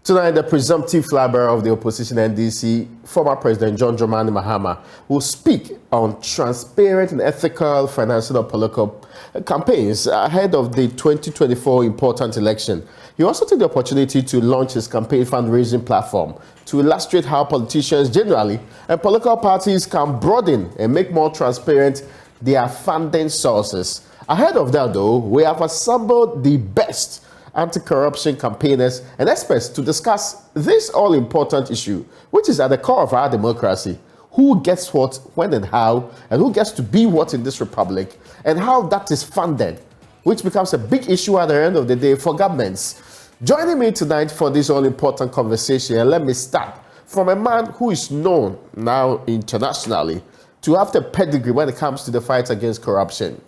Tonight, the presumptive flag bearer of the opposition NDC, former President John Dramani Mahama, will speak on transparent and ethical financing of political campaigns ahead of the 2024 important election. He also took the opportunity to launch his campaign fundraising platform to illustrate how politicians generally and political parties can broaden and make more transparent their funding sources. Ahead of that, though, we have assembled the best anti-corruption campaigners and experts to discuss this all-important issue, which is at the core of our democracy. Who gets what, when and how, and who gets to be what in this republic, and how that is funded, which becomes a big issue at the end of the day for governments. Joining me tonight for this all-important conversation, and let me start from a man who is known now internationally to have the pedigree when it comes to the fight against corruption.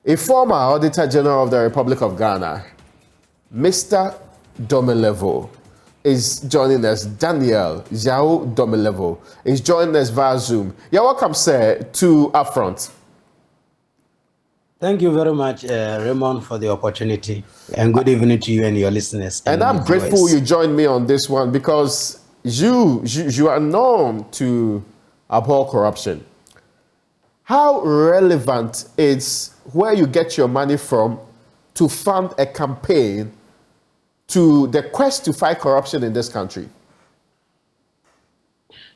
A former Auditor General of the Republic of Ghana, Mr. Domelevo is joining us. Daniel Yaw Domelevo is joining us via Zoom. You're welcome, sir, to UPfront. Thank you very much, Raymond, for the opportunity. And good evening to you and your listeners. And I'm grateful you joined me on this one because you are known to abhor corruption. How relevant is where you get your money from to fund a campaign to the quest to fight corruption in this country?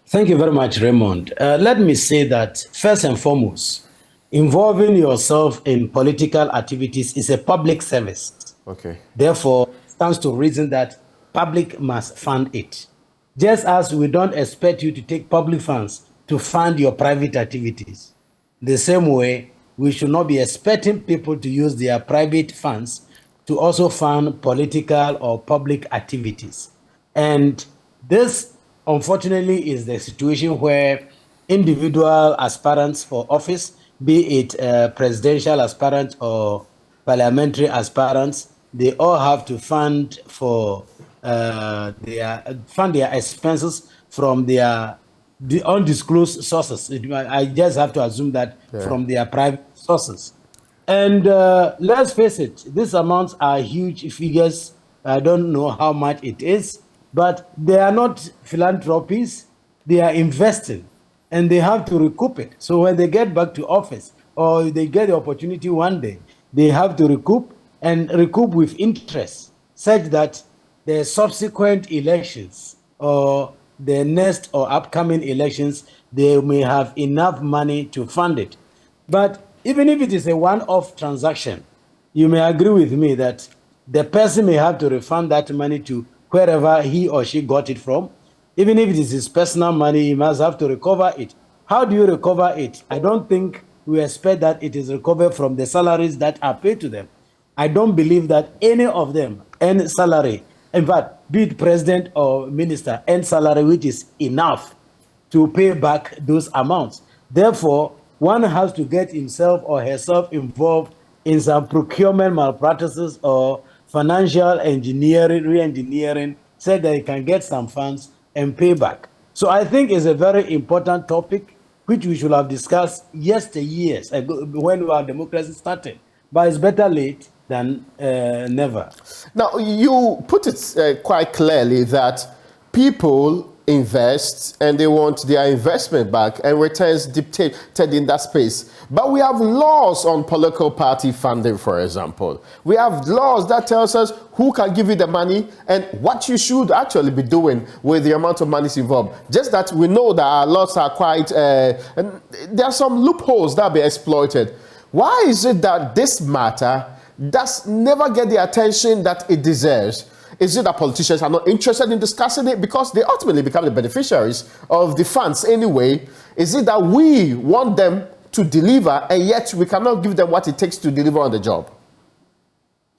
Thank you very much, Raymond. Let me say that, first and foremost, involving yourself in political activities is a public service. Okay. Therefore, it stands to reason that public must fund it. Just as we don't expect you to take public funds to fund your private activities. The same way, we should not be expecting people to use their private funds to also fund political or public activities. And this, unfortunately, is the situation where individual aspirants for office, be it presidential aspirants or parliamentary aspirants, they all have to fund for their expenses from the undisclosed sources. I just have to assume that from their private sources. And let's face it, these amounts are huge figures. I don't know how much it is, but they are not philanthropies. They are investing, and they have to recoup it. So when they get back to office, or they get the opportunity one day, they have to recoup, and recoup with interest, such that the subsequent elections, or the next or upcoming elections, they may have enough money to fund it. But even if it is a one-off transaction, you may agree with me that the person may have to refund that money to wherever he or she got it from. Even if it is his personal money, he must have to recover it. How do you recover it? I don't think we expect that it is recovered from the salaries that are paid to them. I don't believe that any of them earn salary. In fact, be it president or minister, earn salary which is enough to pay back those amounts. Therefore, one has to get himself or herself involved in some procurement malpractices or financial engineering, re-engineering, so that he can get some funds and pay back. So I think it's a very important topic which we should have discussed yesteryears ago when our democracy started. But it's better late than never. Now, you put it quite clearly that people invest and they want their investment back and returns dictated in that space. But we have laws on political party funding, for example. We have laws that tells us who can give you the money and what you should actually be doing with the amount of money involved. Just that we know that our laws are quite, and there are some loopholes that be exploited. Why is it that this matter does never get the attention that it deserves? Is it that politicians are not interested in discussing it because they ultimately become the beneficiaries of the funds anyway? Is it that we want them to deliver and yet we cannot give them what it takes to deliver on the job?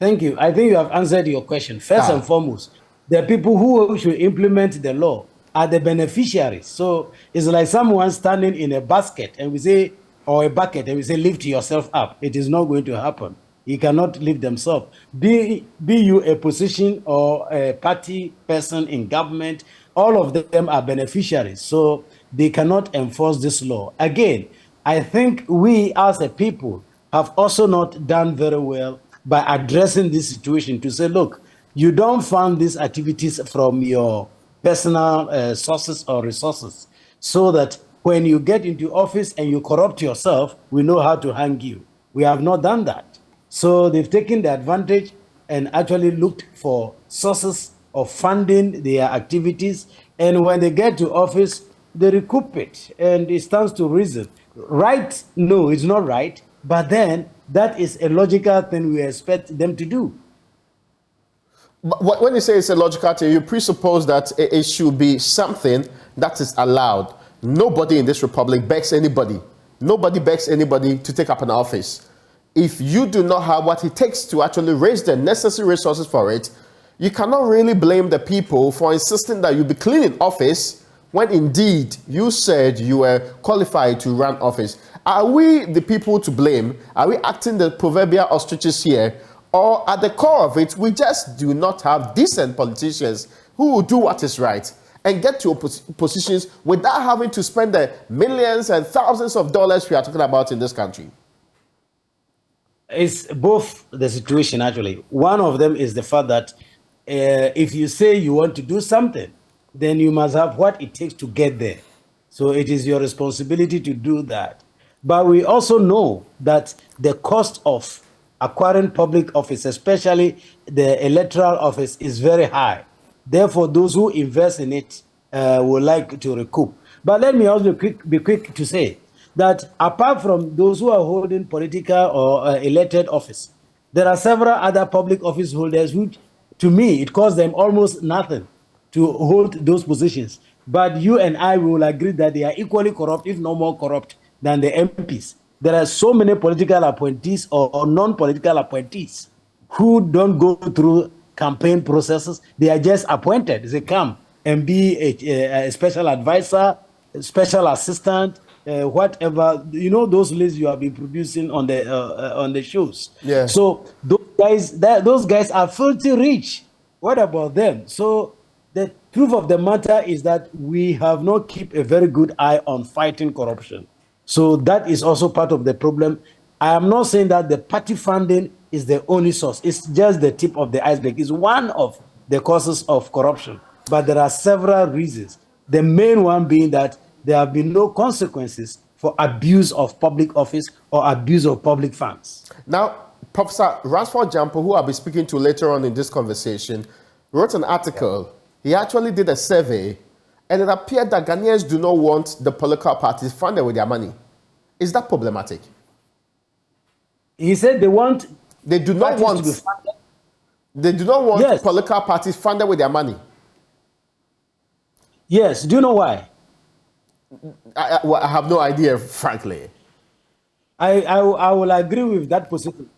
Thank you. I think you have answered your question. First and foremost, the people who should implement the law are the beneficiaries. So it's like someone standing in a basket and we say, or a bucket, and we say, lift yourself up. It is not going to happen. He cannot lift themselves. Be you a position or a party person in government, all of them are beneficiaries. So they cannot enforce this law. Again, I think we as a people have also not done very well by addressing this situation to say, look, you don't fund these activities from your personal sources or resources, so that when you get into office and you corrupt yourself, we know how to hang you. We have not done that. So they've taken the advantage and actually looked for sources of funding their activities. And when they get to office, they recoup it. And it stands to reason. Right? No, it's not right. But then that is a logical thing we expect them to do. But when you say it's a logical thing, you presuppose that it should be something that is allowed. Nobody in this republic begs anybody. Nobody begs anybody to take up an office. If you do not have what it takes to actually raise the necessary resources for it, you cannot really blame the people for insisting that you be clean in office when indeed you said you were qualified to run office. Are we the people to blame? Are we acting the proverbial ostriches here? Or at the core of it, we just do not have decent politicians who will do what is right and get to positions without having to spend the millions and thousands of dollars we are talking about in this country? It's both the situation, actually. One of them is the fact that if you say you want to do something, then you must have what it takes to get there. So it is your responsibility to do that. But we also know that the cost of acquiring public office, especially the electoral office, is very high. Therefore, those who invest in it would like to recoup. But let me also be quick to say that apart from those who are holding political or elected office, there are several other public office holders who, to me, it costs them almost nothing to hold those positions. But you and I will agree that they are equally corrupt, if not more corrupt, than the MPs. There are so many political appointees or non-political appointees who don't go through campaign processes. They are just appointed. They come and be a special advisor, special assistant, whatever. You know those lists you have been producing on the shows. Yeah. So those guys are filthy rich. What about them? So the truth of the matter is that we have not kept a very good eye on fighting corruption. So that is also part of the problem. I am not saying that the party funding is the only source. It's just the tip of the iceberg. It's one of the causes of corruption. But there are several reasons. The main one being that there have been no consequences for abuse of public office or abuse of public funds. Now, Professor Ransford Jampo, who I'll be speaking to later on in this conversation, wrote an article. He actually did a survey, and it appeared that Ghanaians do not want the political parties funded with their money. Is that problematic? He said they do not want to be funded. They do not want yes. political parties funded with their money. Yes. Do you know why? I have no idea, frankly. I will agree with that position.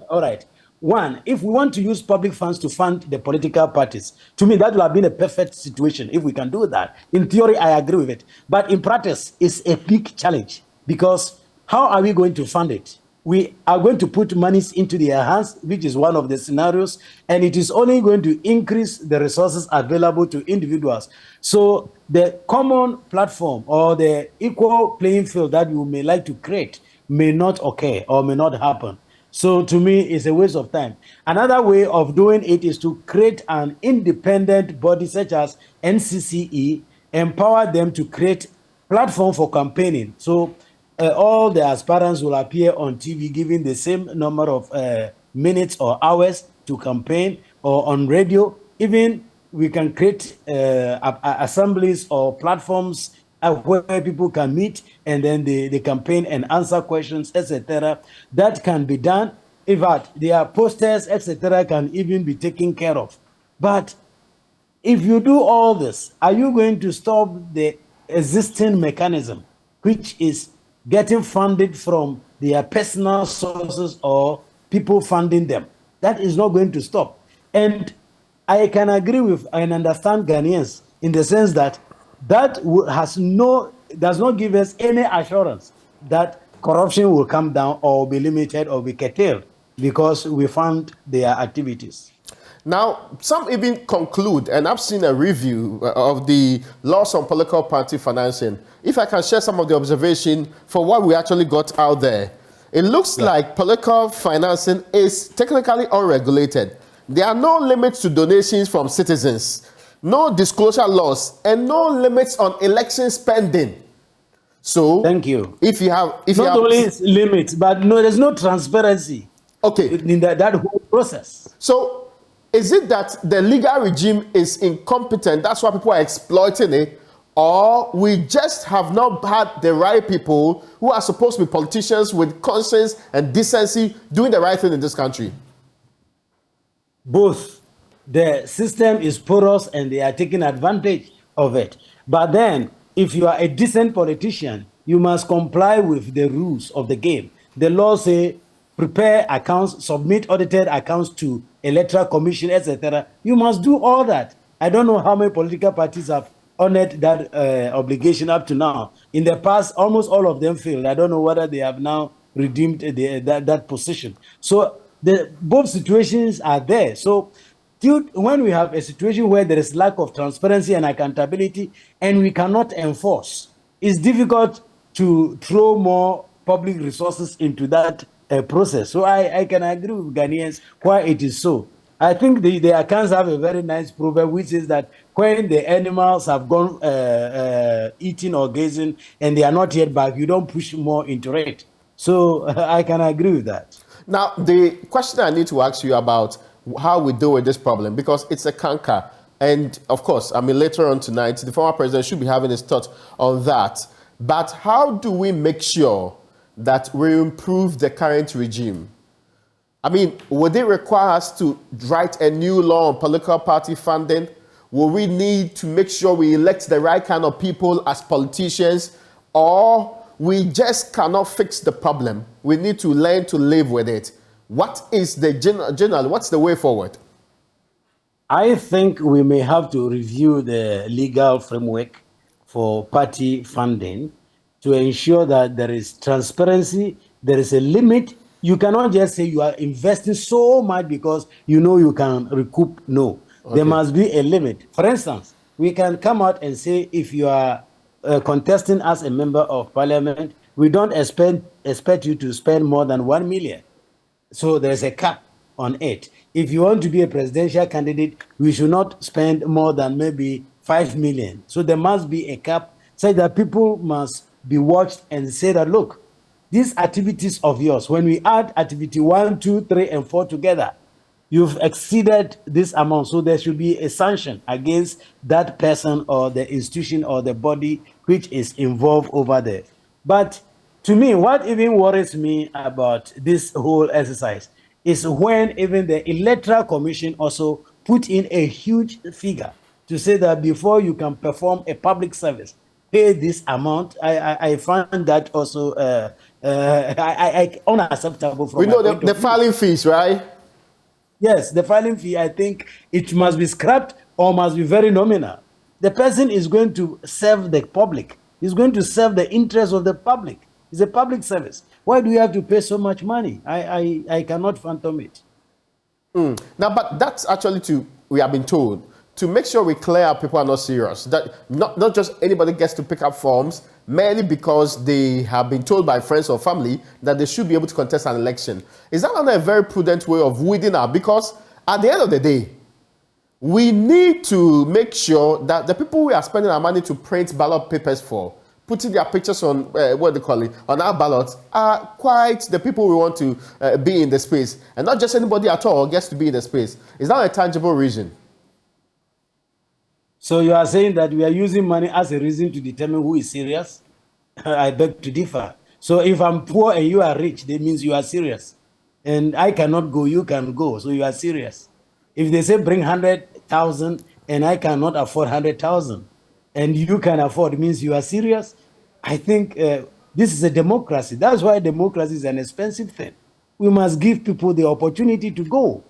All right. One, if we want to use public funds to fund the political parties, to me, that would have been a perfect situation if we can do that. In theory, I agree with it. But in practice, it's a big challenge, because how are we going to fund it? We are going to put monies into their hands, which is one of the scenarios, and it is only going to increase the resources available to individuals. So the common platform or the equal playing field that you may like to create may not occur or may not happen. So to me, it's a waste of time. Another way of doing it is to create an independent body such as NCCE, empower them to create platform for campaigning. So all the aspirants will appear on TV giving the same number of minutes or hours to campaign, or on radio. Even we can create assemblies or platforms where people can meet and then they campaign and answer questions, etc. That can be done. In fact, their posters, etc., can even be taken care of. But if you do all this, are you going to stop the existing mechanism, which is getting funded from their personal sources or people funding them? That is not going to stop. And I can agree with and understand Ghanaians in the sense that does not give us any assurance that corruption will come down or be limited or be curtailed because we fund their activities. Now, some even conclude, and I've seen a review of the laws on political party financing. If I can share some of the observation for what we actually got out there, it looks like political financing is technically unregulated. There are no limits to donations from citizens, no disclosure laws, and no limits on election spending. So, thank you. If you have, Not only limits, but no, there's no transparency. Okay. In that whole process. So, is it that the legal regime is incompetent? That's why people are exploiting it, or we just have not had the right people who are supposed to be politicians with conscience and decency doing the right thing in this country? Both. The system is porous and they are taking advantage of it. But then, if you are a decent politician, you must comply with the rules of the game. The law say, prepare accounts, submit audited accounts to electoral commission, etc. You must do all that. I don't know how many political parties have honored that obligation up to now. In the past, almost all of them failed. I don't know whether they have now redeemed that position. So both situations are there. So when we have a situation where there is lack of transparency and accountability and we cannot enforce, it's difficult to throw more public resources into that process. So I can agree with Ghanaians why it is so. I think the accounts have a very nice proverb which is that when the animals have gone eating or grazing and they are not yet back, you don't push more into it. So I can agree with that. Now, the question I need to ask you about how we deal with this problem, because it's a canker. And of course, I mean, later on tonight, the former president should be having his thought on that. But how do we make sure that we improve the current regime? I mean, would it require us to write a new law on political party funding? Will we need to make sure we elect the right kind of people as politicians? Or we just cannot fix the problem? We need to learn to live with it. What is the general, what's the way forward? I think we may have to review the legal framework for party funding to ensure that there is transparency, there is a limit. You cannot just say you are investing so much because you know you can recoup. No, okay. There must be a limit. For instance, we can come out and say if you are contesting as a member of parliament, we don't expect you to spend more than 1 million. So there's a cap on it. If you want to be a presidential candidate, we should not spend more than maybe 5 million. So there must be a cap so that people must be watched and say that, look, these activities of yours, when we add activity 1, 2, 3, and 4 together, you've exceeded this amount. So there should be a sanction against that person or the institution or the body which is involved over there. But to me, what even worries me about this whole exercise is when even the Electoral Commission also put in a huge figure to say that before you can perform a public service, pay this amount. I find that also unacceptable. From we know the filing fees, right? Yes, the filing fee, I think it must be scrapped or must be very nominal. The person is going to serve the public. He's going to serve the interests of the public. It's a public service. Why do you have to pay so much money? I cannot fathom it. Now, but that's actually we have been told, to make sure we clear up people are not serious. That not just anybody gets to pick up forms merely because they have been told by friends or family that they should be able to contest an election. Is that not a very prudent way of weeding out? Because at the end of the day, we need to make sure that the people we are spending our money to print ballot papers for, putting their pictures on, what they call it, on our ballots, are quite the people we want to be in the space. And not just anybody at all gets to be in the space. Is that a tangible reason? So you are saying that we are using money as a reason to determine who is serious? I beg to differ. So if I'm poor and you are rich, that means you are serious. And I cannot go, you can go, so you are serious. If they say bring 100,000 and I cannot afford 100,000, and you can afford, it means you are serious. I think this is a democracy. That's why democracy is an expensive thing. We must give people the opportunity to go.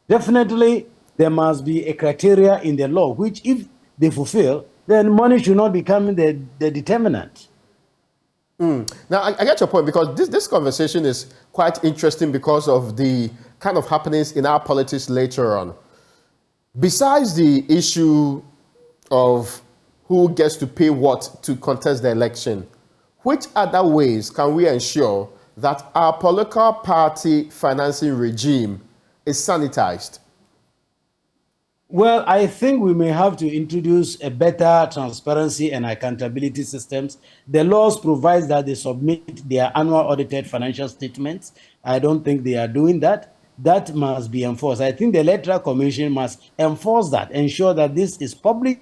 Definitely, there must be a criteria in the law, which if they fulfill, then money should not become the determinant. Now, I get your point, because this conversation is quite interesting because of the kind of happenings in our politics later on. Besides the issue of who gets to pay what to contest the election, which other ways can we ensure that our political party financing regime is sanitized? Well, I think we may have to introduce a better transparency and accountability systems. The laws provide that they submit their annual audited financial statements. I don't think they are doing that. That must be enforced. I think the Electoral Commission must enforce that, ensure that this is public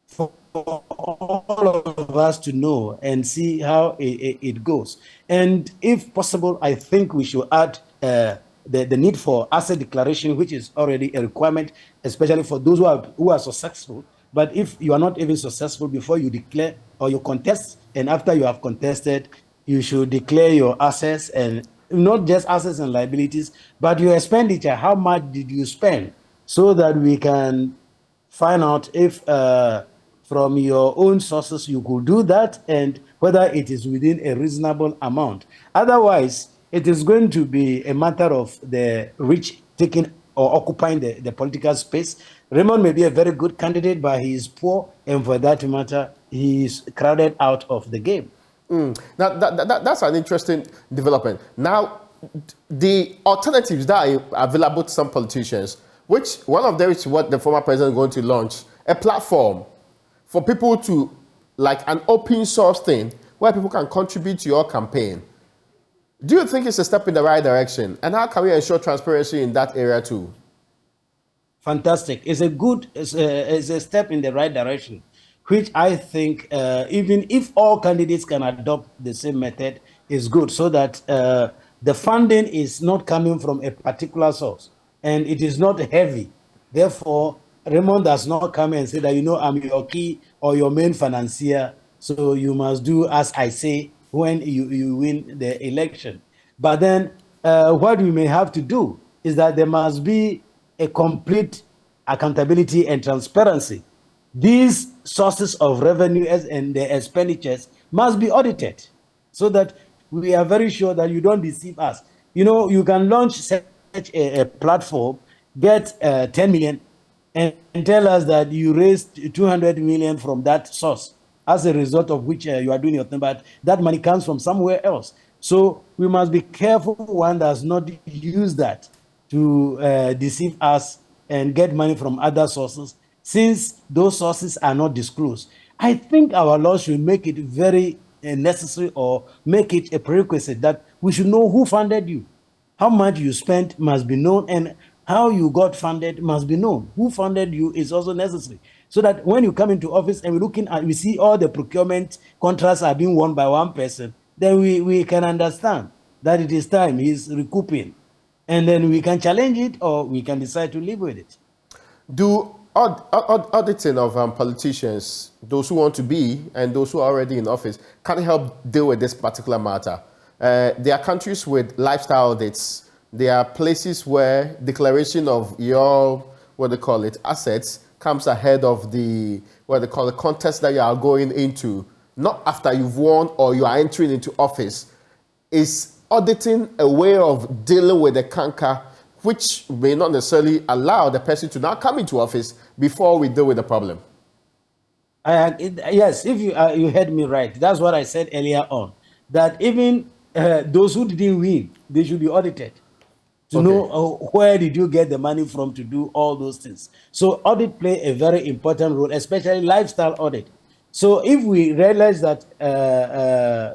for all of us to know and see how it goes. And if possible, I think we should add the need for asset declaration, which is already a requirement, especially for those who are successful. But if you are not even successful before you declare or you contest, and after you have contested, you should declare your assets, and not just assets and liabilities, but your expenditure. How much did you spend, so that we can find out if from your own sources you could do that, and whether it is within a reasonable amount. Otherwise, it is going to be a matter of the rich taking or occupying the political space. Raymond may be a very good candidate, but he is poor, and for that matter, he is crowded out of the game. Now, that's an interesting development. Now, the alternatives that are available to some politicians, which one of them is what the former president is going to launch, a platform for people to, like an open source thing, where people can contribute to your campaign. Do you think it's a step in the right direction? And how can we ensure transparency in that area too? Fantastic. It's a step in the right direction, which I think even if all candidates can adopt the same method, is good, so that the funding is not coming from a particular source and it is not heavy. Therefore, Raymond does not come and say that, I'm your key or your main financier, so you must do as I say when you win the election. But then what we may have to do is that there must be a complete accountability and transparency. These sources of revenue and the expenditures must be audited, so that we are very sure that you don't deceive us. You can launch such a platform, get 10 million, and tell us that you raised 200 million from that source, as a result of which you are doing your thing, but that money comes from somewhere else. So we must be careful one does not use that to deceive us and get money from other sources, since those sources are not disclosed. I think our law should make it very necessary, or make it a prerequisite, that we should know who funded you. How much you spent must be known, and how you got funded must be known. Who funded you is also necessary, so that when you come into office and we see all the procurement contracts are being won by one person, then we can understand that it is time he's recouping, and then we can challenge it, or we can decide to live with it. Do auditing of politicians, those who want to be and those who are already in office, can help deal with this particular matter? There are countries with lifestyle audits. There are places where declaration of your, assets comes ahead of the, contest that you are going into, not after you've won or you are entering into office. Is auditing a way of dealing with the canker, which may not necessarily allow the person to now come into office before we deal with the problem? Yes, if you heard me right, that's what I said earlier on, that even those who didn't win, they should be audited to know where did you get the money from to do all those things. So audit play a very important role, especially lifestyle audit. So if we realize that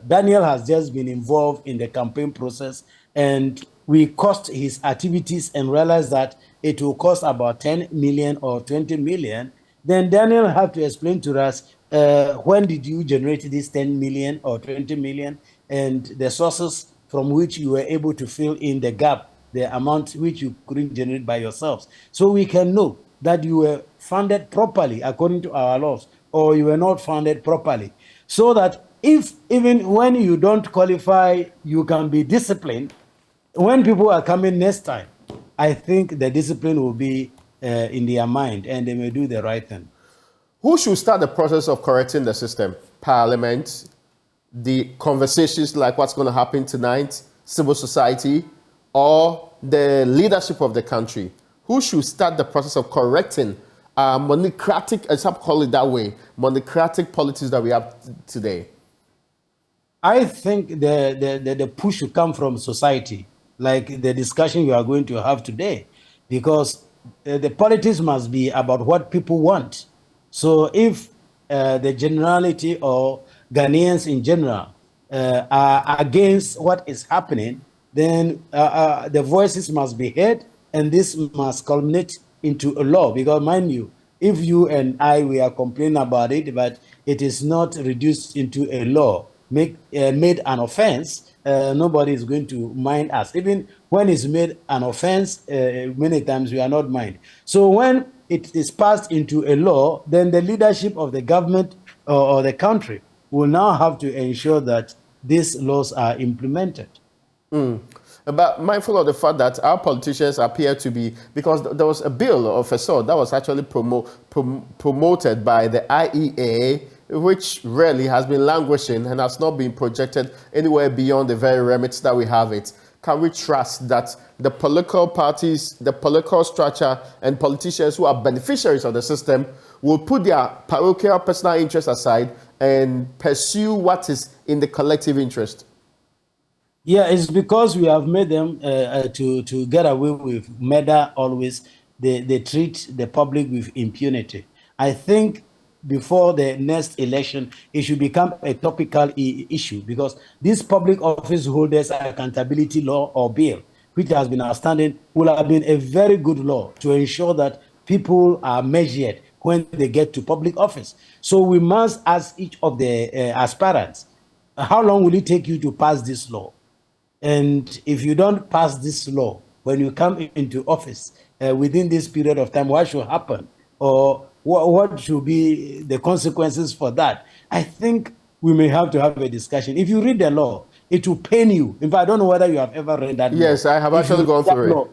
Daniel has just been involved in the campaign process, and we cost his activities and realize that it will cost about 10 million or 20 million, then Daniel have to explain to us when did you generate this 10 million or 20 million, and the sources from which you were able to fill in the gap, the amount which you couldn't generate by yourselves. So we can know that you were funded properly according to our laws, or you were not funded properly. So that if even when you don't qualify, you can be disciplined. When people are coming next time, I think the discipline will be in their mind, and they may do the right thing. Who should start the process of correcting the system? Parliament, the conversations like what's going to happen tonight, civil society, or the leadership of the country? Who should start the process of correcting monocratic, as I call it that way, monocratic politics that we have today? I think the push should come from society, like the discussion we are going to have today, because the politics must be about what people want. So if the generality or Ghanaians in general are against what is happening, then the voices must be heard, and this must culminate into a law. Because mind you, if you and I, we are complaining about it, but it is not reduced into a law, made an offense, nobody is going to mind us. Even when it's made an offense, many times we are not mind. So when it is passed into a law, then the leadership of the government or the country will now have to ensure that these laws are implemented. But mindful of the fact that our politicians appear to be, because there was a bill of a sort that was actually promoted by the IEA, which really has been languishing and has not been projected anywhere beyond the very remits that we have it. Can we trust that the political parties, the political structure, and politicians who are beneficiaries of the system will put their parochial personal interests aside and pursue what is in the collective interest? Yeah, it's because we have made them to get away with murder always. They treat the public with impunity. I think before the next election, it should become a topical issue, because this public office holders accountability law or bill, which has been outstanding, will have been a very good law to ensure that people are measured when they get to public office. So we must ask each of the aspirants, how long will it take you to pass this law? And if you don't pass this law when you come into office within this period of time, what should happen? Or what should be the consequences for that? I think we may have to have a discussion. If you read the law, it will pain you. In fact, I don't know whether you have ever read that law. Yes, I have actually gone through it.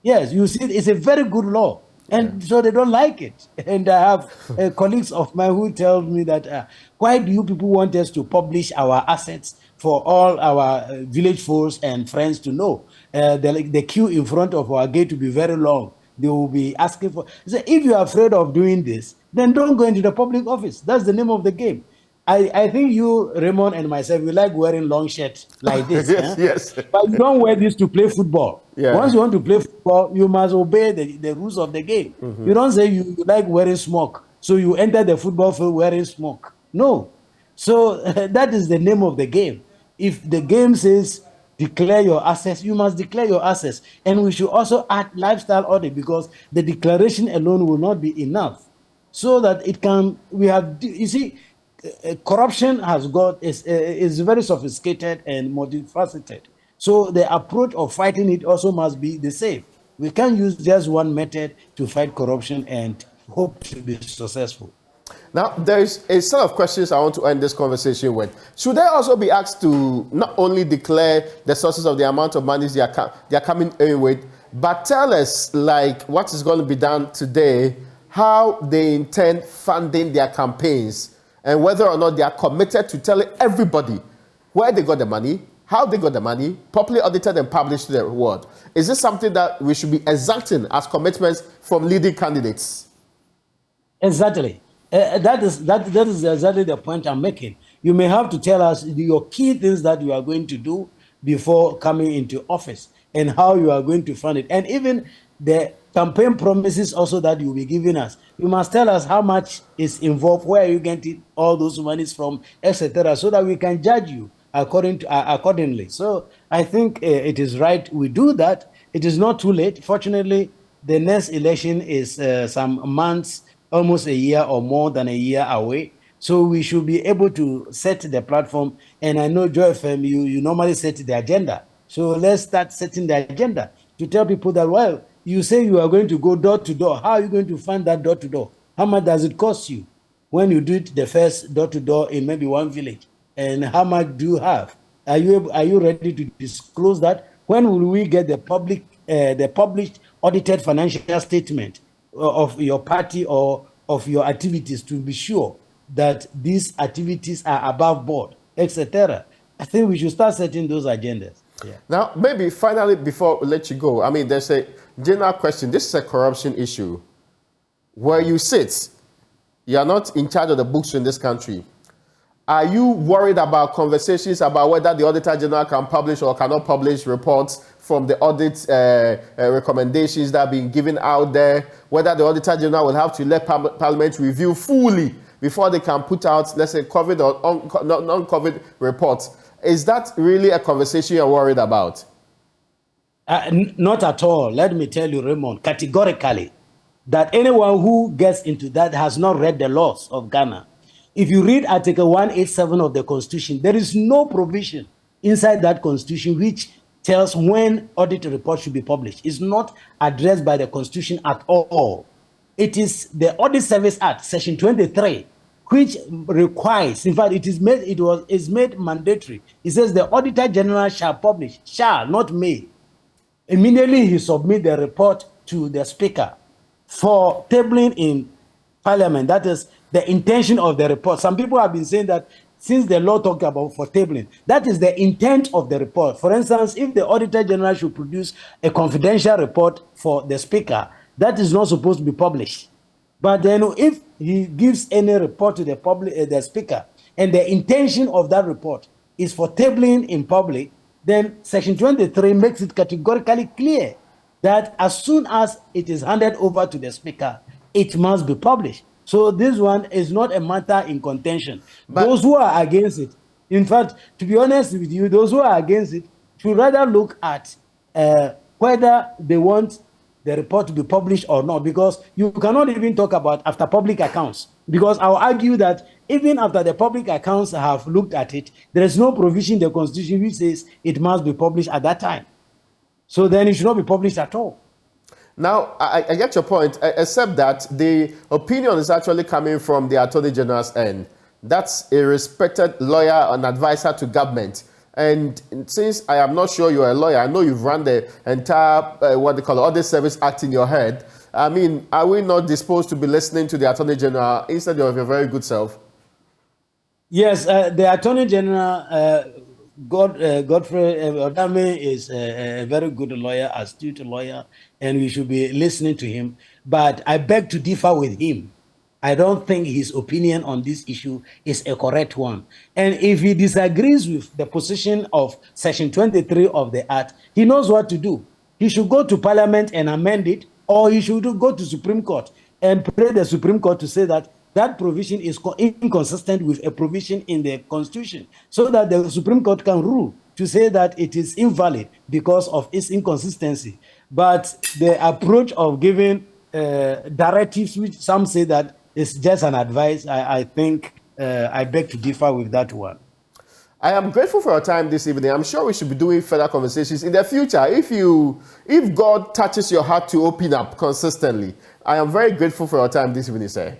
Yes, you see, it's a very good law. And so they don't like it. And I have colleagues of mine who tell me that, why do you people want us to publish our assets for all our village folks and friends to know? The queue in front of our gate will be very long. They will be asking for. So if you are afraid of doing this, then don't go into the public office. That's the name of the game. I think you, Raymond, and myself, we like wearing long shirts like this. Yes. But you don't wear this to play football. Yeah. Once you want to play football, you must obey the rules of the game. You don't say you like wearing smoke, so you enter the football field wearing smoke. No. So that is the name of the game. If the game says declare your assets, you must declare your assets. And we should also add lifestyle audit, because the declaration alone will not be enough. So that it can, you see, corruption is very sophisticated and multifaceted. So the approach of fighting it also must be the same. We can't use just one method to fight corruption and hope to be successful. Now, there's a set of questions I want to end this conversation with. Should they also be asked to not only declare the sources of the amount of money they are coming in with, but tell us, like, what is going to be done today, how they intend funding their campaigns, and whether or not they are committed to telling everybody where they got the money, how they got the money, properly audited and published the reward. Is this something that we should be exacting as commitments from leading candidates? Exactly. That is exactly the point I'm making. You may have to tell us your key things that you are going to do before coming into office and how you are going to fund it. And even the campaign promises also that you'll be giving us. You must tell us how much is involved, where are you getting all those monies from, etc., so that we can judge you accordingly. So I think it is right we do that. It is not too late. Fortunately, the next election is some months, almost a year or more than a year away. So we should be able to set the platform. And I know, Joy FM, you normally set the agenda. So let's start setting the agenda to tell people that, well, you say you are going to go door to door. How are you going to fund that door to door? How much does it cost you when you do it the first door to door in maybe one village? And how much do you have? Are you ready to disclose that? When will we get the published audited financial statement of your party or of your activities to be sure that these activities are above board, etc.? I think we should start setting those agendas. Yeah. Now, maybe finally, before we let you go, I mean, there's a general question. This is a corruption issue. Where you sit, you are not in charge of the books in this country. Are you worried about conversations about whether the Auditor General can publish or cannot publish reports from the audit recommendations that are being given out there? Whether the Auditor General will have to let Parliament review fully before they can put out, let's say, COVID or non-COVID reports? Is that really a conversation you're worried about? Not at all. Let me tell you, Raymond, categorically, that anyone who gets into that has not read the laws of Ghana. If you read Article 187 of the Constitution, there is no provision inside that Constitution which tells when audit report should be published. It's not addressed by the Constitution at all. It is the Audit Service Act, Section 23, which requires, in fact, it's made mandatory. It says the Auditor General shall publish, shall, not may. Immediately he submit the report to the Speaker for tabling in Parliament. That is the intention of the report. Some people have been saying that since the law talked about for tabling, that is the intent of the report. For instance, if the Auditor General should produce a confidential report for the Speaker, that is not supposed to be published. But then if he gives any report to the Speaker, and the intention of that report is for tabling in public, then Section 23 makes it categorically clear that as soon as it is handed over to the Speaker, it must be published. So this one is not a matter in contention. But those who are against it, in fact, to be honest with you, those who are against it should rather look at whether they want the report to be published or not, because you cannot even talk about after public accounts. Because I'll argue that even after the public accounts have looked at it, there is no provision in the Constitution which says it must be published at that time. So then it should not be published at all. Now, I get your point, except that the opinion is actually coming from the Attorney General's end. That's a respected lawyer and advisor to government. And since I am not sure you're a lawyer, I know you've run the entire, what they call Audit Service Act in your head. I mean, are we not disposed to be listening to the Attorney General instead of your very good self? Yes, the Attorney General, Godfrey Odame, is a very good lawyer, astute lawyer, and we should be listening to him. But I beg to differ with him. I don't think his opinion on this issue is a correct one. And if he disagrees with the position of Section 23 of the Act, he knows what to do. He should go to Parliament and amend it, or he should go to Supreme Court and pray the Supreme Court to say that that provision is inconsistent with a provision in the Constitution, so that the Supreme Court can rule to say that it is invalid because of its inconsistency. But the approach of giving directives, which some say that is just an advice, I think I beg to differ with that one. I am grateful for your time this evening. I'm sure we should be doing further conversations in the future. If God touches your heart to open up consistently, I am very grateful for your time this evening, sir.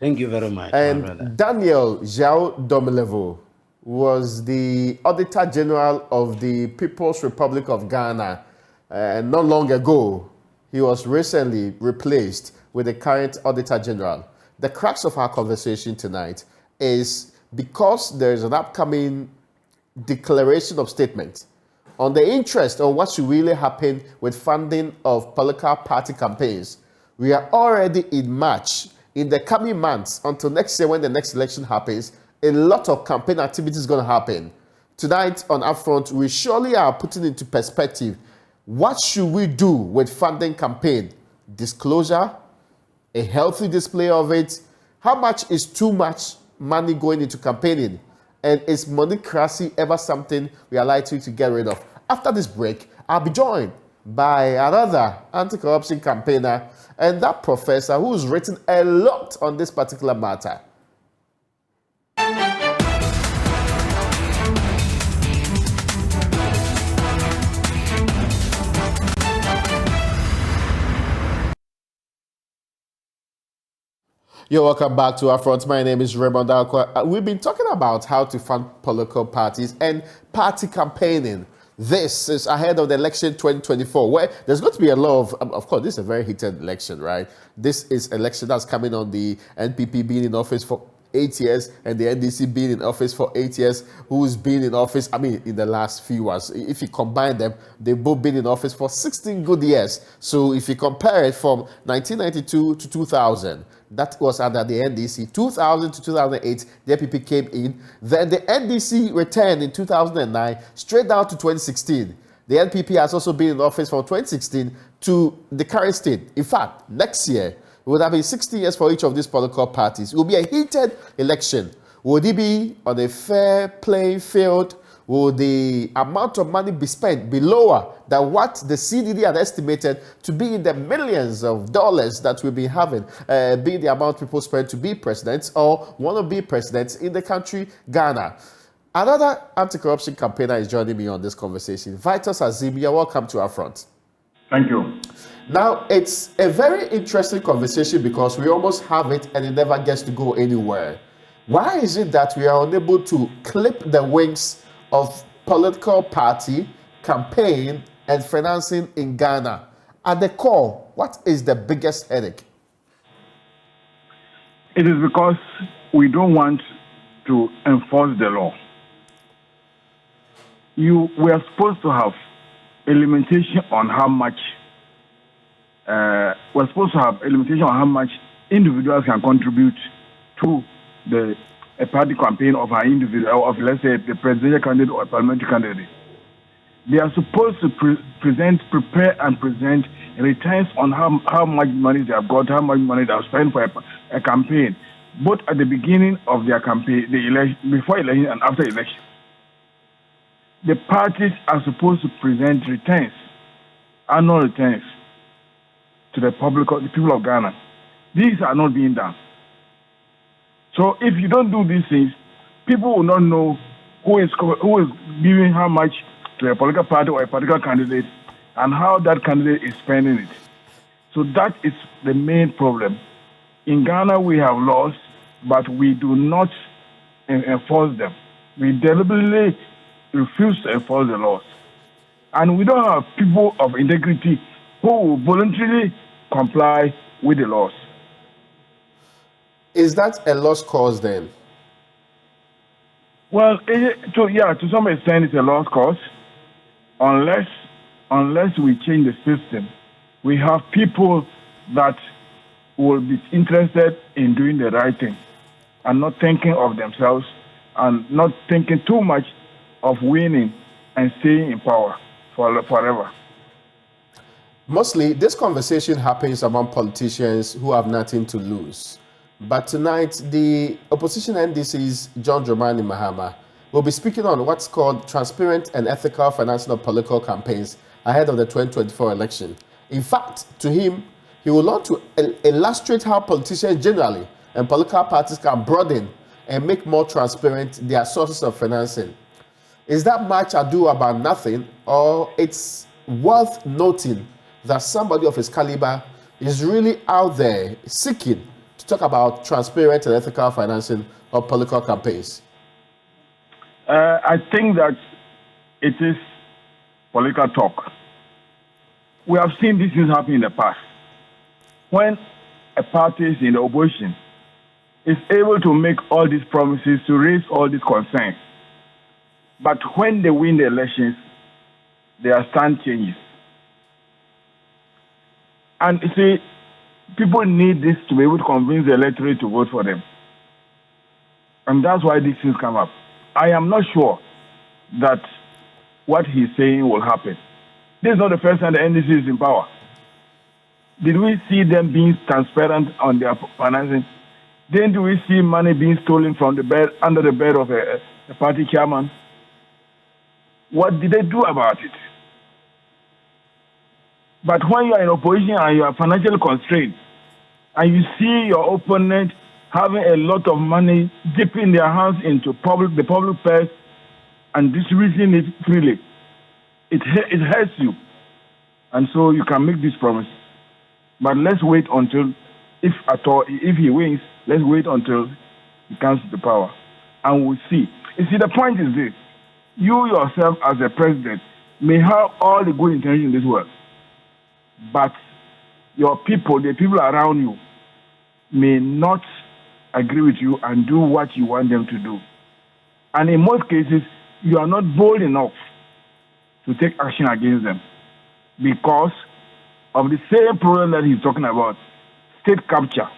Thank you very much. And Daniel Yaw Domelevo was the Auditor General of the People's Republic of Ghana. Not long ago, he was recently replaced with the current Auditor General. The crux of our conversation tonight is because there is an upcoming declaration of statement on the interest on what should really happen with funding of political party campaigns. We are already in March. In the coming months, until next year when the next election happens, a lot of campaign activity is going to happen. Tonight on Upfront, we surely are putting into perspective what should we do with funding campaign? Disclosure, a healthy display of it. How much is too much money going into campaigning? And is moneycracy ever something we are likely to get rid of? After this break, I'll be joined by another anti-corruption campaigner and that professor who's written a lot on this particular matter. You're welcome back to Upfront. My name is Raymond Acquah. We've been talking about how to fund political parties and party campaigning. This is ahead of the election 2024, where there's going to be a lot of course, this is a very heated election, right? This is election that's coming on the NPP being in office for 8 years, and the NDC being in office for 8 years, who's been in office, I mean, in the last few years. If you combine them, they've both been in office for 16 good years. So if you compare it from 1992 to 2000, that was under the NDC. 2000 to 2008, the NPP came in. Then the NDC returned in 2009, straight down to 2016. The NPP has also been in office from 2016 to the current state. In fact, next year, it would have been 60 years for each of these political parties. It will be a heated election. Would it be on a fair playing field? Will the amount of money be spent be lower than what the CDD had estimated to be in the millions of dollars that we'll be having, be the amount people spend to be presidents or want to be presidents in the country, Ghana? Another anti-corruption campaigner is joining me on this conversation. Vitus Azim, you're welcome to our front. Thank you. Now, it's a very interesting conversation because we almost have it and it never gets to go anywhere. Why is it that we are unable to clip the wings of political party, campaign, and financing in Ghana? At the core, what is the biggest headache? It is because we don't want to enforce the law. We are supposed to have a limitation on how much individuals can contribute to a party campaign of an individual, of let's say the presidential candidate or a parliamentary candidate. They are supposed to prepare and present returns on how much money they have got, how much money they have spent for a campaign, both at the beginning of their campaign, the election, before election and after election. The parties are supposed to present returns, annual returns, to the public, the people of Ghana. These are not being done. So if you don't do these things, people will not know who is giving how much to a political party or a political candidate and how that candidate is spending it. So that is the main problem. In Ghana, we have laws, but we do not enforce them. We deliberately refuse to enforce the laws. And we don't have people of integrity who will voluntarily comply with the laws. Is that a lost cause then? Well, to some extent it's a lost cause. Unless we change the system, we have people that will be interested in doing the right thing and not thinking of themselves and not thinking too much of winning and staying in power forever. Mostly, this conversation happens among politicians who have nothing to lose. But tonight, the opposition NDC's John Dramani Mahama will be speaking on what's called transparent and ethical financing of political campaigns ahead of the 2024 election. In fact, to him, he will want to illustrate how politicians generally and political parties can broaden and make more transparent their sources of financing. Is that much ado about nothing, or it's worth noting that somebody of his caliber is really out there seeking to talk about transparent and ethical financing of political campaigns? I think that it is political talk. We have seen these things happen in the past. When a party is in the opposition, is able to make all these promises, to raise all these concerns, but when they win the elections, their stand changes. And you see, people need this to be able to convince the electorate to vote for them. And that's why these things come up. I am not sure that what he's saying will happen. This is not the first time the NDC is in power. Did we see them being transparent on their financing? Didn't we see money being stolen from the bed, under the bed of a party chairman? What did they do about it? But when you are in opposition and you are financially constrained, and you see your opponent having a lot of money, dipping their hands into the public purse and distributing it freely, it hurts you. And so you can make this promise. But let's wait until, if he wins, let's wait until he comes to the power. And we'll see. You see, the point is this. You yourself as a president may have all the good intentions in this world, but your people, the people around you, may not agree with you and do what you want them to do. And in most cases, you are not bold enough to take action against them because of the same problem that he's talking about, state capture.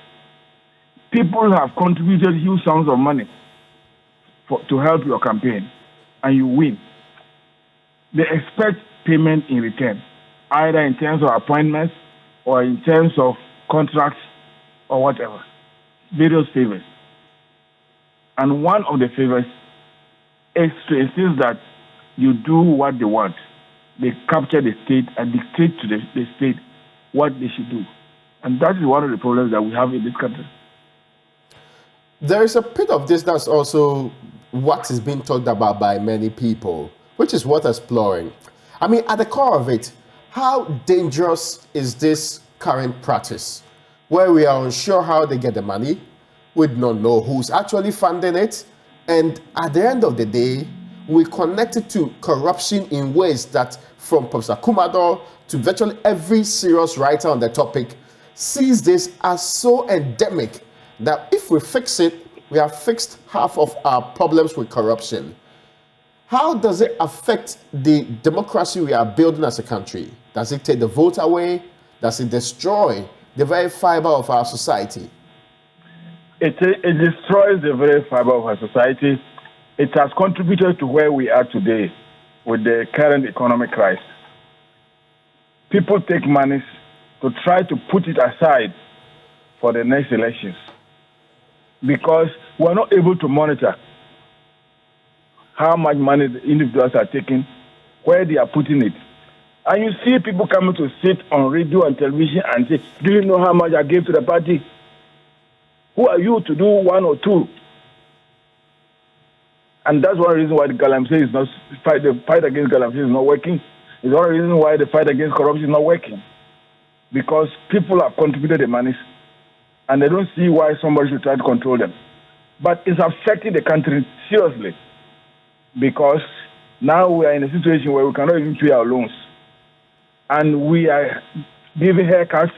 People have contributed huge sums of money to help your campaign, and you win. They expect payment in return, either in terms of appointments or in terms of contracts or whatever, various favors. And one of the favors is to insist that you do what they want. They capture the state and dictate to the state what they should do. And that is one of the problems that we have in this country. There is a bit of this that's also what is being talked about by many people, which is worth exploring. I mean, at the core of it, how dangerous is this current practice, where we are unsure how they get the money, we do not know who's actually funding it, and at the end of the day, we connect it to corruption in ways that, from Professor Kumado to virtually every serious writer on the topic, sees this as so endemic that if we fix it, we have fixed half of our problems with corruption. How does it affect the democracy we are building as a country? Does it take the vote away? Does it destroy the very fiber of our society? It destroys the very fiber of our society. It has contributed to where we are today with the current economic crisis. People take money to try to put it aside for the next elections because we're not able to monitor how much money the individuals are taking, where they are putting it. And you see people coming to sit on radio and television and say, do you know how much I gave to the party? Who are you to do one or two? And that's one reason why the Galamsey is not the fight against Galamsey is not working. It's one reason why the fight against corruption is not working. Because people have contributed the money and they don't see why somebody should try to control them. But it's affecting the country seriously because now we are in a situation where we cannot even pay our loans. And we are giving haircuts,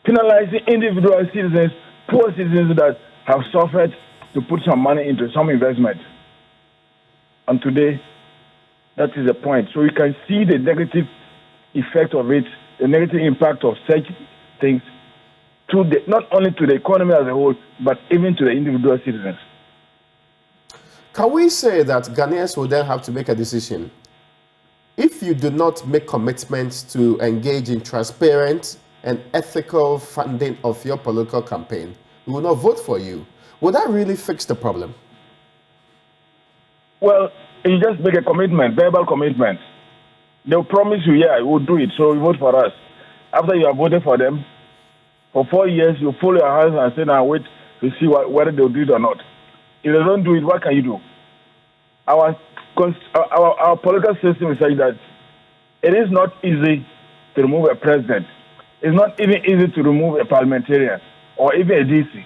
penalizing individual citizens, poor citizens that have suffered to put some money into some investment. And today, that is the point. So you can see the negative effect of it, the negative impact of such things, to not only to the economy as a whole, but even to the individual citizens. Can we say that Ghanaians will then have to make a decision? If you do not make commitments to engage in transparent and ethical funding of your political campaign, we will not vote for you. Will that really fix the problem? Well, you just make a commitment, verbal commitment. They'll promise you, yeah, we'll do it, so you vote for us. After you have voted for them, for 4 years, you fold your hands and say, now wait to see whether they'll do it or not. If they don't do it, what can you do? Our political system is such that it is not easy to remove a president. It's not even easy to remove a parliamentarian or even a DC.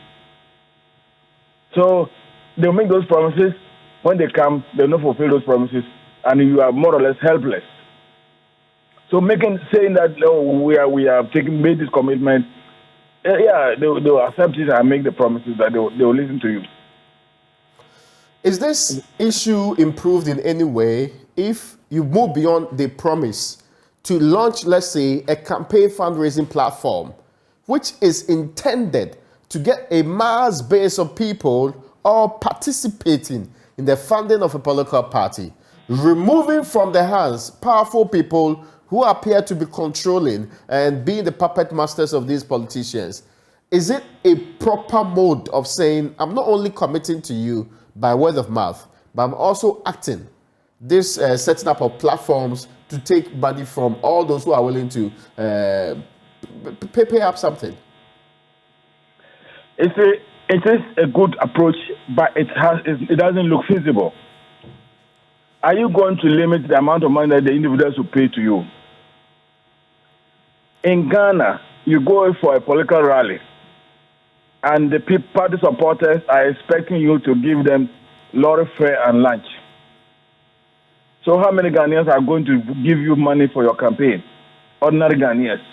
So they'll make those promises. When they come, they'll not fulfill those promises, and you are more or less helpless. So saying that we have made this commitment, yeah, they'll accept it and make the promises that they'll listen to you. Is this issue improved in any way if you move beyond the promise to launch, let's say, a campaign fundraising platform, which is intended to get a mass base of people all participating in the funding of a political party, removing from their hands powerful people who appear to be controlling and being the puppet masters of these politicians? Is it a proper mode of saying, I'm not only committing to you by word of mouth, but I'm also acting, this setting up of platforms to take money from all those who are willing to pay up something? It is a good approach, but it doesn't look feasible. Are you going to limit the amount of money that the individuals will pay to you? In Ghana, you go for a political rally, and the party supporters are expecting you to give them lorry fare and lunch. So how many Ghanaians are going to give you money for your campaign? Ordinary Ghanaians.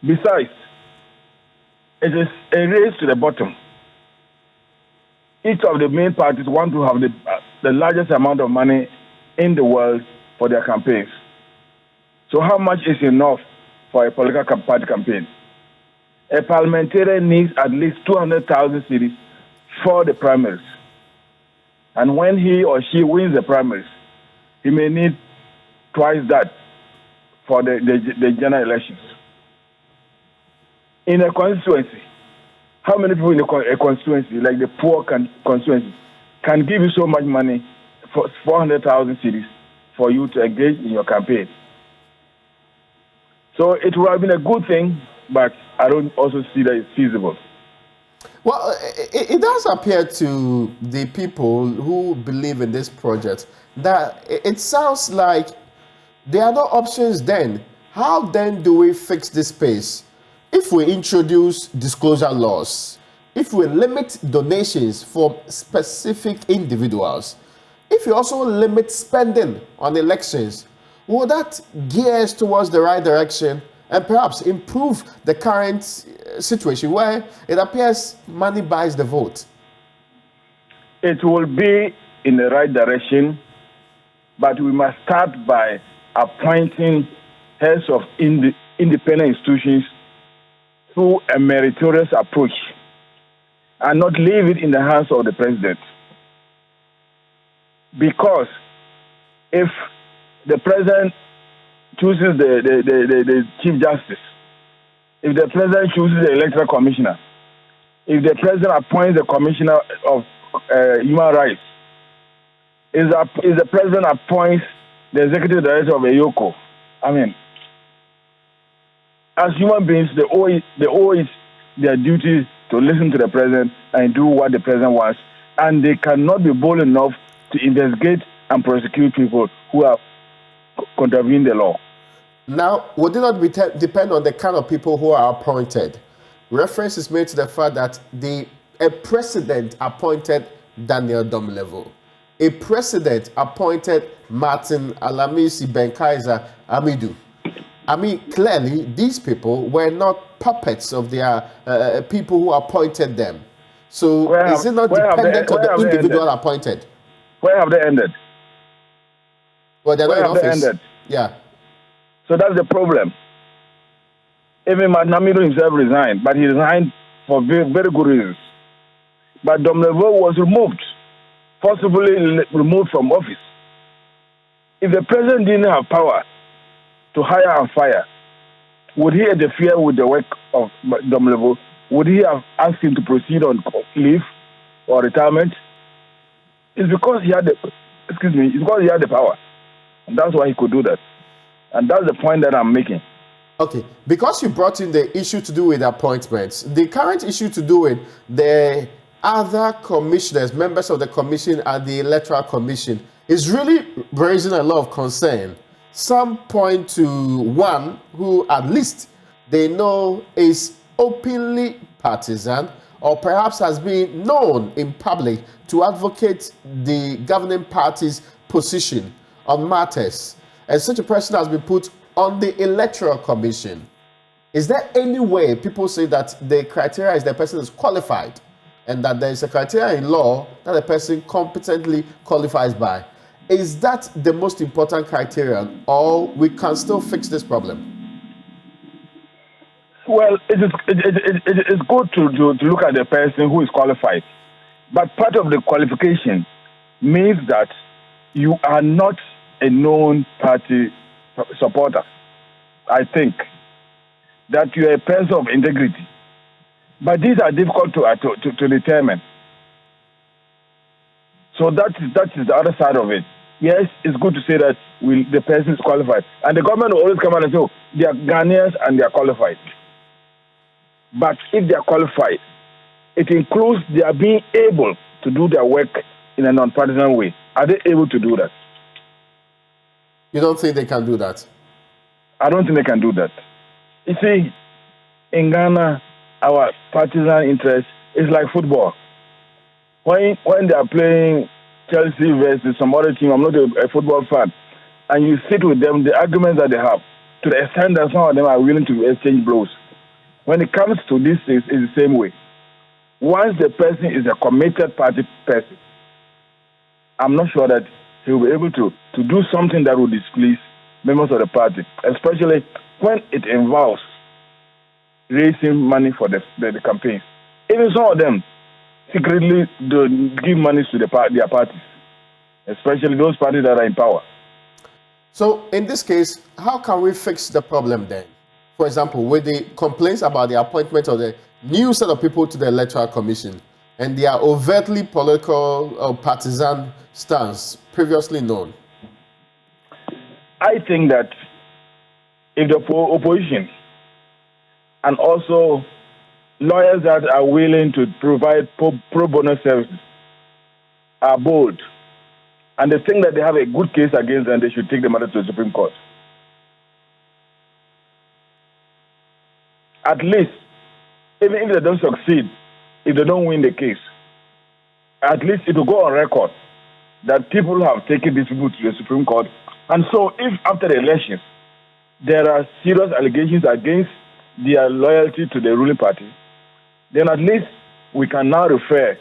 Besides, it is a race to the bottom. Each of the main parties want to have the largest amount of money in the world for their campaigns. So how much is enough for a political party campaign? A parliamentarian needs at least 200,000 cedis for the primaries. And when he or she wins the primaries, he may need twice that for the general elections. In a constituency, how many people in a constituency, like the poor constituency, can give you so much money for 400,000 cedis for you to engage in your campaign? So it would have been a good thing, but I don't also see that it's feasible. Well, it does appear to the people who believe in this project that it sounds like there are no options then. How then do we fix this space? If we introduce disclosure laws, if we limit donations from specific individuals, if we also limit spending on elections, will that gear us towards the right direction and perhaps improve the current situation where it appears money buys the vote? It will be in the right direction, but we must start by appointing heads of independent institutions through a meritorious approach and not leave it in the hands of the president. Because if the president chooses the Chief Justice, if the president chooses the Electoral Commissioner, if the president appoints the Commissioner of Human Rights, if the president appoints the Executive Director of EYOCO, I mean, as human beings, they owe it their duty to listen to the president and do what the president wants, and they cannot be bold enough to investigate and prosecute people who have contravened the law. Now, would it not depend on the kind of people who are appointed? Reference is made to the fact that a president appointed Daniel Domelevo. A president appointed Martin Alamisi Benkaiser Amidu. I mean, clearly, these people were not puppets of their people who appointed them. So is it not dependent on the individual appointed? Where have they ended? Well, they're not in office. Ended? Yeah. So that's the problem. Even Amidu himself resigned, but he resigned for very, very good reasons. But Domelevo was removed, forcibly removed from office. If the president didn't have power to hire and fire, would he interfere with the work of Domelevo? Would he have asked him to proceed on leave or retirement? It's because he had the power. And that's why he could do that. And that's the point that I'm making. Okay, because you brought in the issue to do with appointments, the current issue to do with the other commissioners, members of the commission and the Electoral Commission is really raising a lot of concern. Some point to one who at least they know is openly partisan or perhaps has been known in public to advocate the governing party's position on matters. And such a person has been put on the Electoral Commission. Is there any way people say that the criteria is the person is qualified and that there is a criteria in law that the person competently qualifies by? Is that the most important criterion, or we can still fix this problem? Well, it is good to look at the person who is qualified. But part of the qualification means that you are not a known party supporter. I think that you are a person of integrity. But these are difficult to determine. So that is the other side of it. Yes, it's good to say that the person is qualified. And the government will always come out and say, oh, they are Ghanaians and they are qualified. But if they are qualified, it includes they are being able to do their work in a non-partisan way. Are they able to do that? You don't think they can do that? I don't think they can do that. You see, in Ghana, our partisan interest is like football. When they are playing Chelsea versus some other team, I'm not a football fan, and you sit with them, the arguments that they have, to the extent that some of them are willing to exchange blows. when it comes to this, it's the same way. Once the person is a committed party person, I'm not sure that he will be able to do something that will displease members of the party, especially when it involves raising money for the campaigns. Even some of them secretly give money to their parties, especially those parties that are in power. So in this case, how can we fix the problem then? For example, with the complaints about the appointment of the new set of people to the Electoral Commission and their overtly political or partisan stance previously known? I think that if the opposition and also lawyers that are willing to provide pro bono services are bold, and they think that they have a good case against them, they should take the matter to the Supreme Court. At least, even if they don't succeed, if they don't win the case, at least it will go on record that people have taken these people to the Supreme Court. And so if after the elections there are serious allegations against their loyalty to the ruling party, then at least we can now refer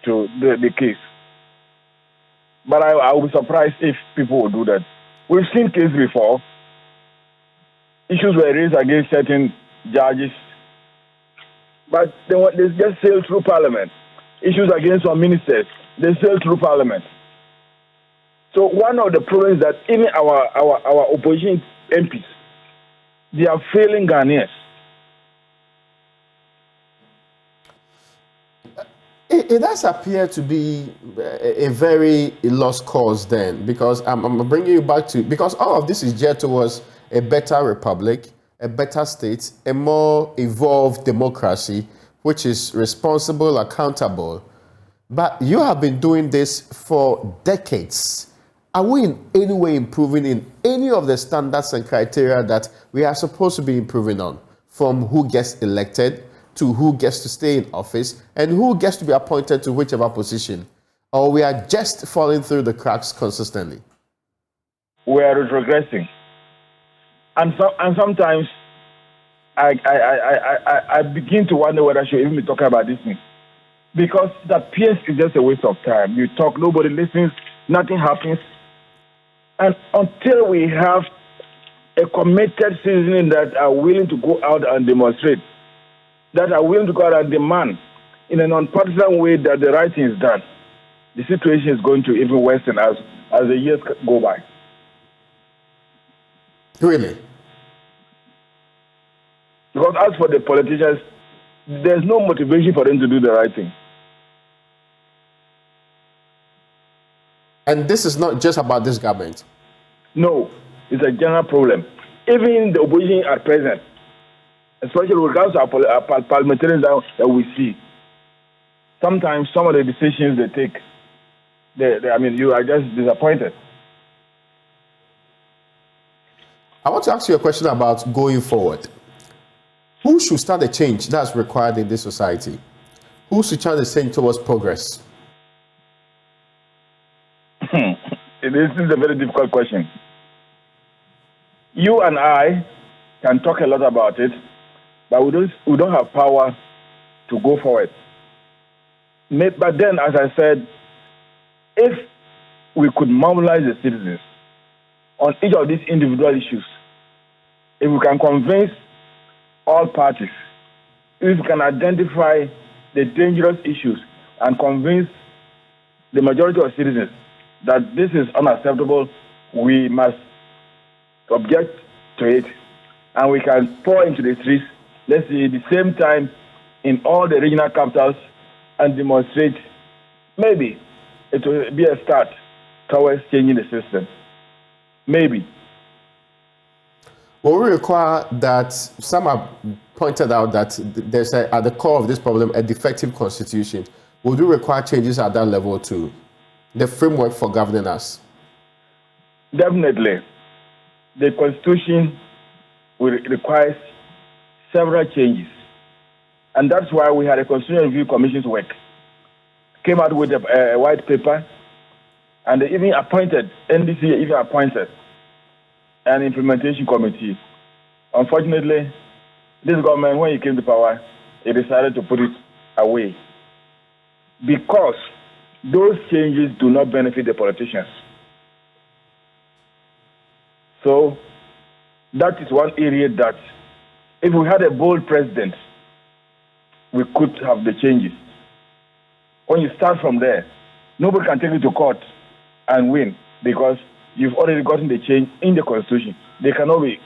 to the case. But I will be surprised if people will do that. We've seen cases before. Issues were raised against certain judges, but they just sailed through Parliament. Issues against some ministers, they sailed through Parliament. So one of the problems is that even our opposition MPs, they are failing Ghanaians. It does appear to be a very lost cause then, because I'm bringing you back to, because all of this is geared towards a better republic, a better state, a more evolved democracy, which is responsible, accountable. But you have been doing this for decades. Are we in any way improving in any of the standards and criteria that we are supposed to be improving on, from who gets elected to who gets to stay in office and who gets to be appointed to whichever position? Or we are just falling through the cracks consistently? We are regressing. And sometimes I begin to wonder whether I should even be talking about this thing. Because that appears is just a waste of time. You talk, nobody listens, nothing happens. And until we have a committed citizen that are willing to go out and demonstrate, that are willing to go out and demand in a non-partisan way that the right thing is done, the situation is going to even worsen as the years go by. Really? Because as for the politicians, there's no motivation for them to do the right thing. And this is not just about this government. No, it's a general problem. Even the opposition at present, especially with regards to our parliamentarians that we see, sometimes some of the decisions they take, you are just disappointed. I want to ask you a question about going forward. Who should start the change that's required in this society? Who should try to change towards progress? This is a very difficult question. You and I can talk a lot about it, but we don't have power to go forward. But then, as I said, if we could mobilize the citizens on each of these individual issues, if we can convince all parties, if we can identify the dangerous issues and convince the majority of citizens that this is unacceptable, we must object to it, and we can pour into the streets, let's say at the same time in all the regional capitals, and demonstrate. Maybe it will be a start towards changing the system. Maybe. Well, we require that, some have pointed out that there's at the core of this problem a defective constitution. Would you require changes at that level too? The framework for governing us? Definitely. The constitution requires several changes. And that's why we had a Constitutional Review Commission's work. Came out with a white paper, and they even appointed, NDC even appointed an implementation committee. Unfortunately, This government, when it came to power, it decided to put it away because those changes do not benefit the politicians. So that is one area that if we had a bold president, we could have the changes. When you start from there, nobody can take you to court and win because you've already gotten the change in the constitution. They cannot be,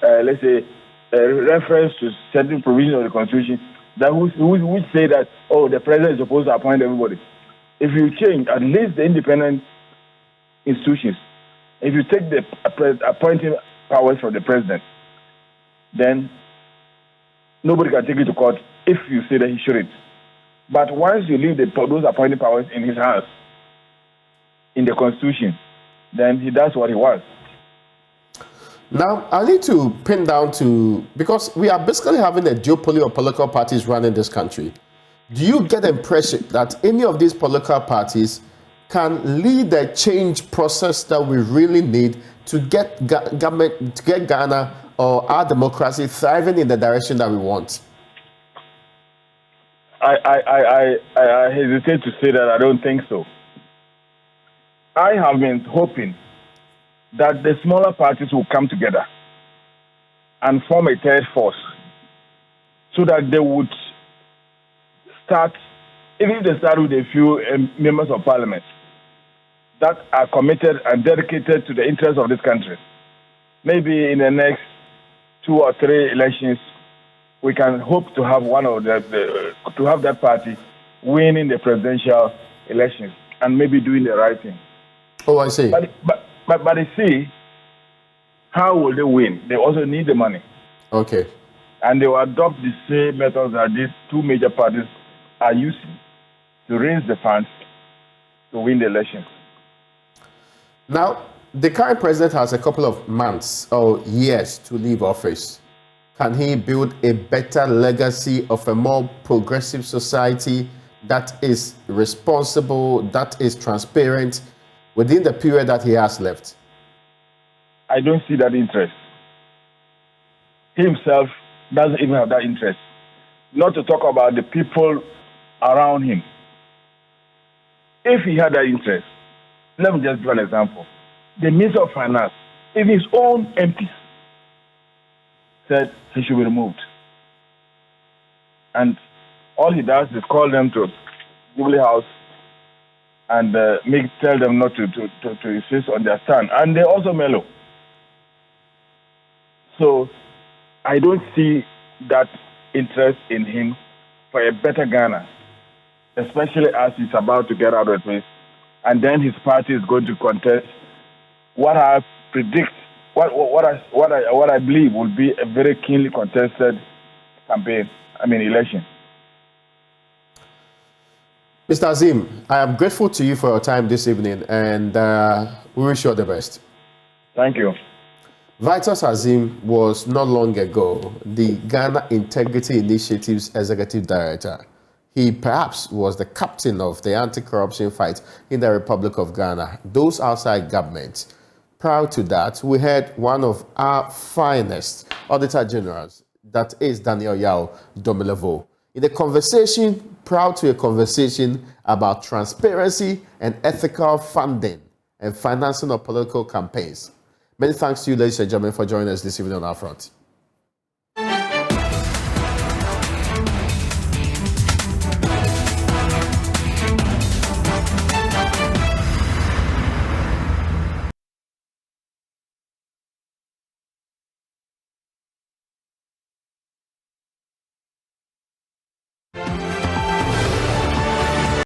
let's say, a reference to certain provisions of the constitution that would say that, oh, the president is supposed to appoint everybody. If you change at least the independent institutions, if you take the appointing powers from the president, then nobody can take you to court if you say that he shouldn't. But once you leave those appointing powers in his hands, in the constitution, then he does what he wants. Now, I need to pin down to, because we are basically having a duopoly of political parties running this country. Do you get the impression that any of these political parties can lead the change process that we really need to get government, to get Ghana or our democracy thriving in the direction that we want? I hesitate to say that I don't think so. I have been hoping that the smaller parties will come together and form a third force so that they would start, even if they start with a few members of parliament that are committed and dedicated to the interests of this country. Maybe in the next 2 or 3 elections, we can hope to have one of to have that party winning the presidential elections and maybe doing the right thing. Oh, I see. But you see, how will they win? They also need the money. Okay. And they will adopt the same methods that these two major parties are using to raise the funds to win the elections. Now, the current president has a couple of months or years to leave office. Can he build a better legacy of a more progressive society that is responsible, that is transparent within the period that he has left? I don't see that interest. He himself doesn't even have that interest. Not to talk about the people around him. If he had that interest, let me just give an example. The Minister of Finance, in his own MPs, said he should be removed. And all he does is call them to Jubilee House and tell them not to insist on their stand. And they also mellow. So I don't see that interest in him for a better Ghana, especially as he's about to get out of this. And then his party is going to contest what I predict, what I believe will be a very keenly contested election. Mr. Azim, I am grateful to you for your time this evening, and we wish you all the best. Thank you. Vitus Azim was not long ago the Ghana Integrity Initiative's Executive Director. He perhaps was the captain of the anti-corruption fight in the Republic of Ghana, those outside government. Prior to that, we had one of our finest Auditor Generals, that is Daniel Yaw Domelevo, in a conversation, proud to a conversation about transparency and ethical funding and financing of political campaigns. Many thanks to you, ladies and gentlemen, for joining us this evening on Our Front.